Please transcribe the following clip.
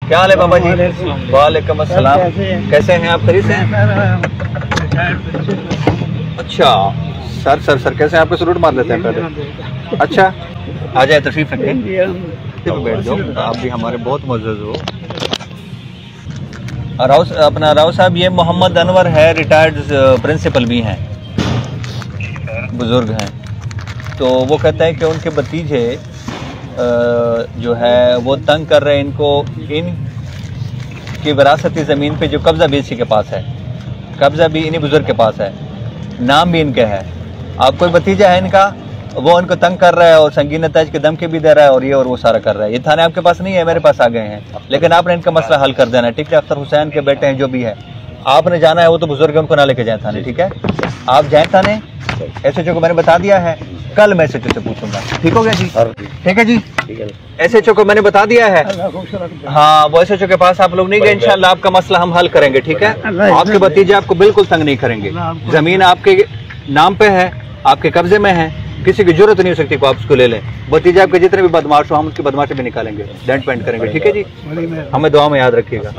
क्या हाल है बाबा जी? वालेकुम अस्सलाम। कैसे हैं आप? खरीद हैं? अच्छा सर कैसे हैं? आपको सलूट मार लेते हैं पहले। अच्छा आ जाए, तशरीफ रखें, बैठ जाओ। आप भी हमारे बहुत मुअज़्ज़ज़ हो। राव साहब, ये मोहम्मद अनवर है, रिटायर्ड प्रिंसिपल भी हैं, बुज़ुर्ग हैं। तो वो कहते हैं कि उनके भतीजे जो है वो तंग कर रहे हैं इनको, इनकी विरासती ज़मीन पे जो कब्ज़ा भी इसी के पास है, कब्ज़ा भी इन्हीं बुज़ुर्ग के पास है, नाम भी इनके है। आप कोई भतीजा है इनका, वो इनको तंग कर रहा है और संगीन नताज के धमकी भी दे रहा है और ये और वो सारा कर रहा है। ये थाने आपके पास नहीं है, मेरे पास आ गए हैं, लेकिन आपने इनका मसला हल कर देना है, ठीक है? अख्तर हुसैन के बेटे हैं, जो भी है, आपने जाना है, वो तो बुजुर्ग है, उनको ना लेके जाए थाने, ठीक है? आप जाए थाने, एसएचओ को मैंने बता दिया है, कल मैं एसएचओ से पूछूंगा, ठीक हो गया जी? ठीक है जी, एसएचओ को मैंने बता दिया है। हाँ, वो एसएचओ के पास आप लोग नहीं गए, इंशाल्लाह आपका मसला हम हल करेंगे, ठीक है? आपके भतीजे आपको बिल्कुल तंग नहीं करेंगे, जमीन आपके नाम पे है, आपके कब्जे में है, किसी की जरूरत नहीं हो सकती को आप उसको ले लें। भतीजे आपके जितने भी बदमाश हो, हम उसकी बदमाशी भी निकालेंगे, डेंट पेंट करेंगे, ठीक है जी? हमें दुआ में याद रखिएगा।